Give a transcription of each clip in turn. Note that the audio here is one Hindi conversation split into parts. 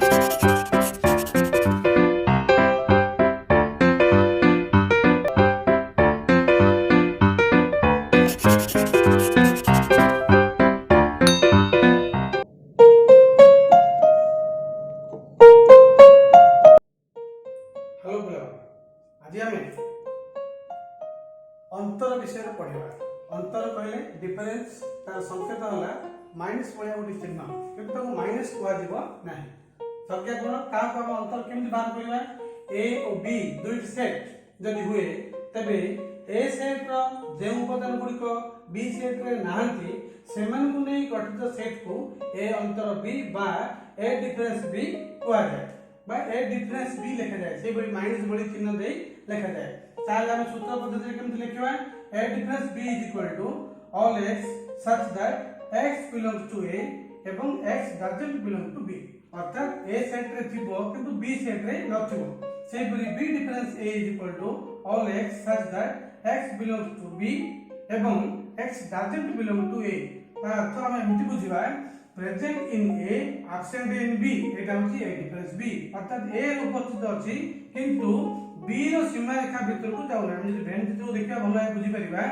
आज आम अंतर विषय पढ़ा। अंतर कहले डिफरेन्स तार संकेत है माइनस भाया गोटे चिन्ह कि माइनस कहना संज्ञा गुण क्या अंतर केमी बाहर करवा ए और बी दुईट सेट जदि हुए तेबे ए सेट जो उपादान गुड़िक बी सेट रे नाहंती सेमान को नहीं गठित सेट को ए अंतर बी बा ए डिफरेन्स बी कह जाए बा ए डिफरेन्स बी लिखा जाए से बड़ी माइनस बड़ी चिन्ह दे लिखा जाए। ताले हम सूत्र पद्धति रे केमति लिखिबा A difference B is equal to all x such that x belongs to a एवं x doesn't belong to b अर्थात a सेट रे थिबो किंतु b सेट रे नथिबो से बड़ी b difference a is equal to all x such that x belongs to b एवं x doesn't belong to a अर्थ हम एमति बुझिबा present in A absent in B एटा होची ए डिफरेन्स बी अर्थात ए उपस्थित अछि किंतु बी रो सीमा रेखा भीतर को जाउना हम जदि भेन चित्र देखिबा भलो बुझि परिबा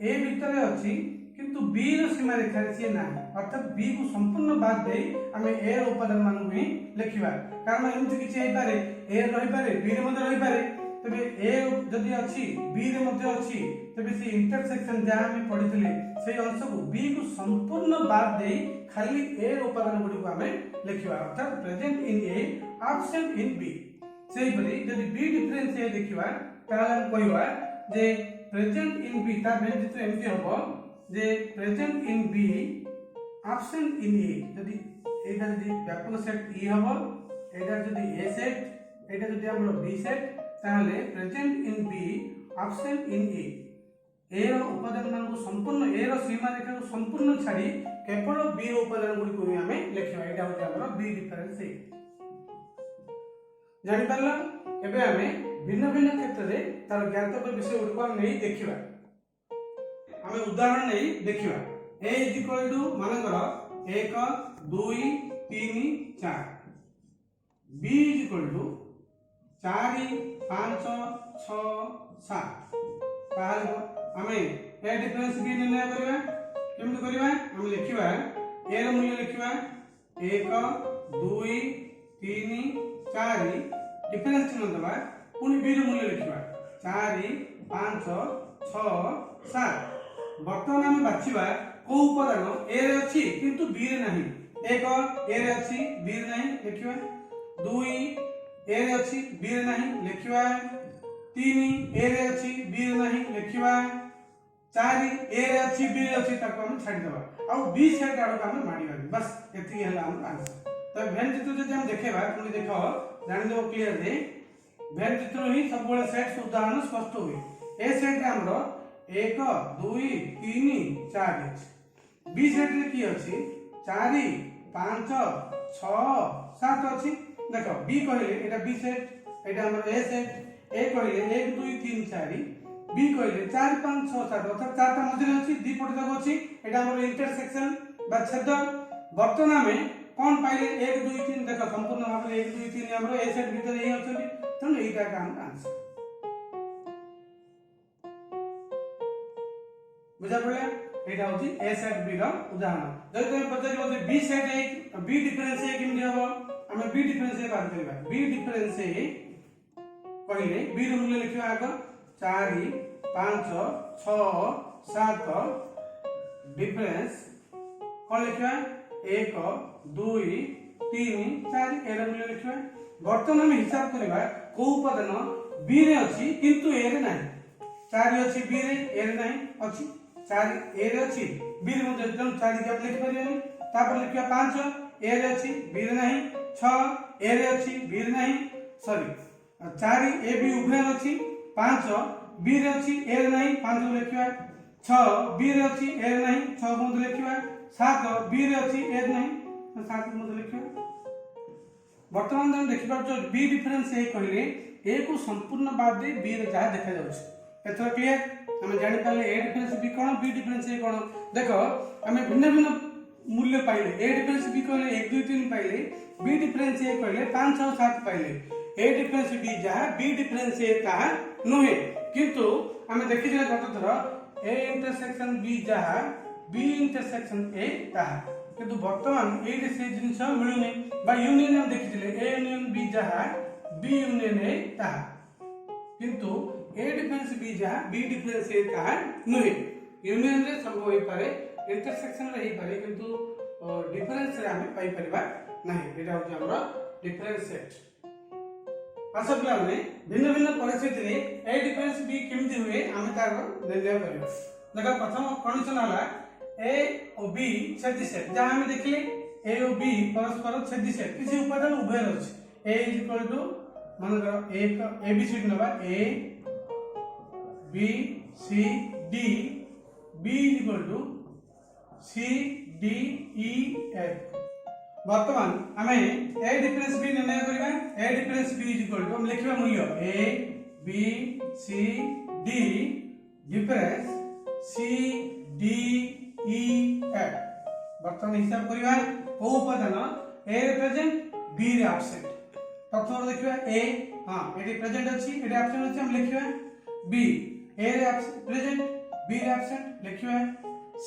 ए भीतर अछि किंतु बी रो सीमा रेखा रे से ना अर्थात बी को संपूर्ण बाद दे हमें ए रो उपादान मान को ही लिखिबा कारण एमति किछि हे पारे ए रहि पारे बी रे मध्ये रहि पारे तबे ए जदि अछि बी रे मध्ये अछि तबे से इंटरसेक्शन जा हम पढिथिले से अंश को बी को संपूर्ण बाद दे खाली ए रो उपादान गुडी को हमें लिखिबा अर्थात present in A absent in B सेही परि जदि बी डिफरेंस ए देखिबा ताले हम कहबा जे प्रेजेंट इन बी ता भेन चित्र एमति हबो जे present in B absent in A जदि एटा जदि व्यापक सेट ई हबो एटा जदि ए सेट एटा जदि हमरो बी सेट ताले present in B absent in A रो उपादान मान को संपूर्ण ए रो सीमा रेखा को संपूर्ण छाडी केवल बी रो उपादान गुडी को हमें लिखिबा एटा होते हमरो बी डिफरेंस ए जानि परला एबे हमें भिन्न भिन्न क्षेत्र रे तार ज्ञातव्य विषय गुडी को नै देखिबा हमें उदाहरण नै देखिबा a इज इक्वल टू मानकर 1 2 3 4 b इज इक्वल टू 4 5 6 7 ताले हमें ए डिफरेंस बी निर्णय करबा केमति करबा हम लिखिबा ए रो मूल्य लिखिबा 1 2 3 4 डिफरेंस चिन्ह दबा पुनी बी रो मूल्य लिखिबा 4 5 6 7 वर्तमान हम बाछिबा को उपादान ए रे अछि किंतु बी रे नाही 1 ए रे अछि बी रे नाही लिखिबा 2 ए रे अछि बी रे नाही लिखिबा 3 ए रे अछि बी रे नाही लिखिबा 4 ए रे अछि बी रे अछि ताको हम छाडी दबा आ बी सेट आडो हम माडिबा बस एति हला हम आंसर त भेन चित्र जदि हम देखेबा पुनी देखो जानि दो क्लियर दे भेन चित्र ही सब बळे सेट उदाहरण स्पष्ट होई ए सेट रे हमरो 1 2 3 4 बी सेट रे की अछि 4 5 6 7 अछि देखो बी कहले एटा बी सेट एटा हमर ए सेट ए कहले 1 2 3 4 बी कहले 4 5 6 7 अर्थात चारटा मध्य अछि दी पट जाक अछि एटा हमर इंटरसेक्शन बा छेद वर्तमान में कोन पाइले 1 2 3 देखो संपूर्ण भाव 1 2 3 हमर ए सेट भीतर ही अछि तने एटा का हम आंसर बुझा पड़ला एटा होची ए सेट बी रो उदाहरण जदि तुम पचारिबो जे B set A B difference A केमि हबो हमें बी डिफरेंस ए बात करबा बी डिफरेंस ए पहिले बी रो मूल्य लिखिबा आग 4 5 6 7 डिफरेंस कोन लिखिबा 1 2 3 4 ए रो मूल्य लिखिबा वर्तमान हम हिसाब करबा को उपादान बी रे अछि किंतु ए रे नाही 4 अछि बी रे ए रे नाही अछि 4 ए रे अछि बी रे मध्ये एकदम 4 के लिख परियनी तापर लिखिया 5 ए रे अछि बी रे नाही 6 ए रे अछि बी रे नाही सॉरी 4 ए बी उभय अछि 5 बी रे अछि ए रे नाही 5 को लिखिया 6 बी रे अछि ए रे नाही 6 को लिखिया 7 बी रे अछि ए रे नाही 7 को लिखिया वर्तमान हम देखि पाछो बी डिफरेंस ए कहले ए को संपूर्ण बाद दे बी रे जा देखा जाउछ एथरा क्लियर हम जानि पाले ए डिफरेंस बी कोन बी डिफरेंस ए कोन देखो हमें भिन्न भिन्न मूल्य पाइले ए डिफरेंस बी कहले 1 2 3 पाइले बी डिफरेंस ए कहले 5 6 7 पाइले ए डिफरेंस बी जहाँ बी डिफरेंस ए ताहा नुहे किंतु आमे देखि जे गत थर ए इंटरसेक्शन बी जहाँ बी इंटरसेक्शन ए ताहा किंतु वर्तमान ए से जिंस मिलुने बा यूनियन हम देखिथिले ए यूनियन बी जहाँ बी यूनियन ए ताहा किंतु ए डिफरेंस बी जहाँ बी डिफरेंस ए ताहा नुहे यूनियन रे सब होई पारे इंटरसेक्शन रे ही पारे किंतु डिफरेंस रे हमें पाई परिबा नहीं एटा होची हमर डिफरेंस सेट आशा पिला माने भिन्न भिन्न परिस्थिति रे ए डिफरेंस बी केमति हुए हमें तार निर्णय करबा देखा प्रथम कंडीशन हला ए और बी छेदी सेट जहां हम देखले ए और बी परस्पर छेदी सेट किसी उपादान उभय अछि ए इज इक्वल टू मान करो एक ए बी सी डी नबा A B C D B is equal to C D E F वर्तमान हमें ए डिफरेंस बी निर्णय करबा A difference B is equal to हम लिखबा मूल्य A B C D difference C D E F वर्तमान हिसाब करबा को उपादान ए रिप्रेजेंट बी रे एब्सेंट प्रथम देखिबा ए हां एटी प्रेजेंट अछि एटी एब्सेंट अछि हम लिखिबा बी ए रे प्रेजेंट बी रे absent लिखिबा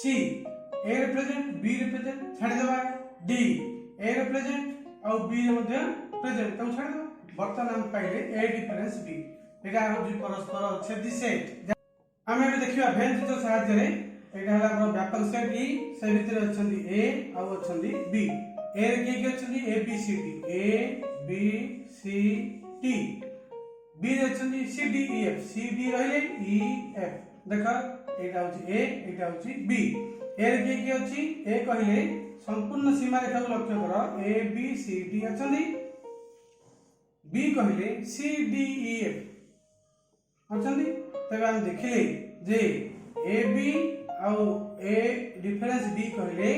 C A represent B represent छाड़ देबा डी ए रिप्रेजेंट और बी रे मध्ये प्रेजेंट तो छाड़ देबा वर्तमान हम पाइले ए डिफरेंस बी एटा होजी परस्पर छेदी सेट हमें भी देखिबा भेन चित्र सहायता रे एटा हला हमर व्यापक सेट ई से भितर अछंती ए और अछंती बी ए रे के अछंती A B C D A B C T B रे अछंती C D E F C D रहले ई एफ देखो एटा होची ए एटा होची बी ए रे के अछि ए कहिले संपूर्ण सीमा रेखा को लक्ष्य करो ए बी सी डी अछंती बी कहिले सी डी ई एफ अछंती तबे हम देखिले जे ए बी आउ ए डिफरेंस बी कहले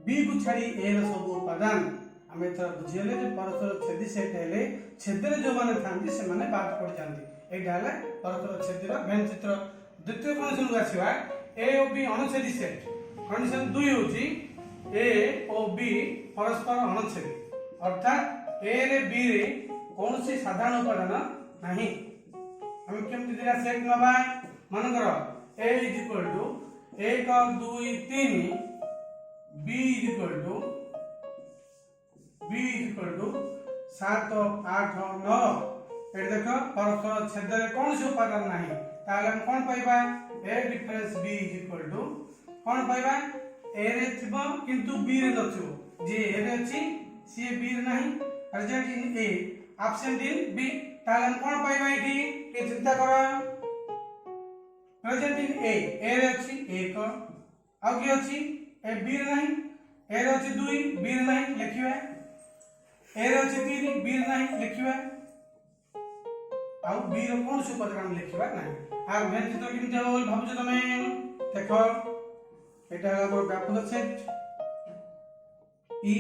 बी को छाड़ी ए रो सब उपादान हमें थोड़ा बुझियले जे परस्पर छेदी सेट हेले छेदरे जो माने थांती से माने बात पड़ जांती ए डाला परस्पर छेदीर भेन चित्र द्वितीय कंडीशन को आसीबा ए और बी अणुछेदी सेट कंडीशन 2 होची ए और बी परस्पर अणुछेदी अर्थात ए रे बी रे कोनसी साधारण उपादान नाही हम केमति दिला सेट नबा मान करो a is equal to 1 2 3 b is equal to 7 8 9 ए देखो परस्पर छेद रे कोन से उपादान नाही ताले हम कोन पाइबा a difference b is equal to कोन पाइबा a रे थिबो किंतु b रे नथिबो जे a रे अछि सी b रे नाही present in a absent in b ताले हम कोन पाइबा एठी के चिंता करा प्रेजेंट इन ए रे अछि 1 आ की अछि ए बी रे नाही ए रे अछि 2 बी रे नाही लिखिबा ए रे अछि 3 बी रे नाही लिखिबा आ बी रे कोन से उपादान लिखिबा नाही आ मैं चित्र किन देबो बोल भाबुछ तमे देखो एटा हमर व्यापक सेट ई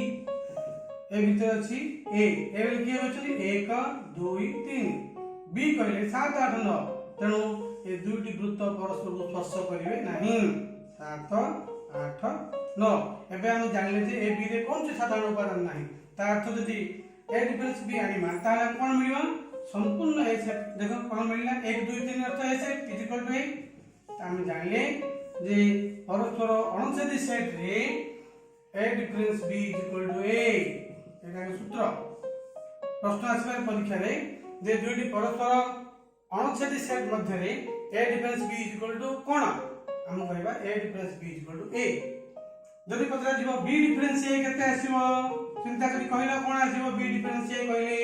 ए भीतर अछि ए बेल की अछि 1 2 3 बी कहले 7 8 9 तेनु ए दुईटी वृत्त परस्पर को स्पर्श करिवे नाही 7 8 9 एबे हम जानले जे ए बी रे कोन से साधारण उपादान नाही ता अर्थ जदि ए डिफरेंस बी आनिमा ताले कोन मिलिबो संपूर्ण ए सेट देखो कोन मिलला 1 2 3 अर्थ A set is equal to A ता हम जानले जे परस्पर अणुछेदी सेट रे A difference B is equal to A एटा के सूत्र प्रश्न आसबे परीक्षा रे जे दुईटी परस्पर अणुछेदी सेट मध्य रे a difference b is equal to कोन हम कहबा a difference b is equal to a जदि पत्रा जीव b डिफरेंस a केते आसीबो चिंता करी कहला कोन आसीबो b डिफरेंस a कहले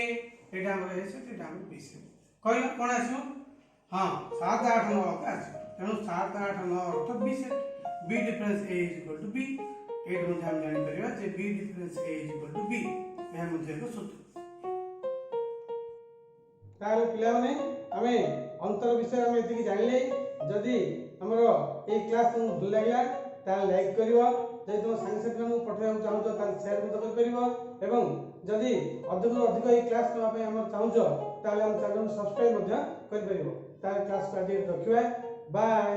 एटा हमर a सेट एटा हमर b सेट कहला कोन आसीबो हां 7 8 9 का आसीबो तेनु 7 8 9 अर्थ b set b difference a is equal to b एटा हम जानि परिबा जे b difference a is equal to b एहा मध्ये एक सूत्र ताले पिला माने हमें अंतर विषय हम एति जानले जदि हमरो ए क्लास भल लागला ताल लाइक करिवो जे तुम संग साथी को पठाउ चाहू ताल शेयर कर करिवो एवं जदि अधिक अधिक ए क्लास को आपे हम चाहू ताले हम चैनल सब्सक्राइब मध्य कर परिवो ताल क्लास को आदि रखिबा बाय।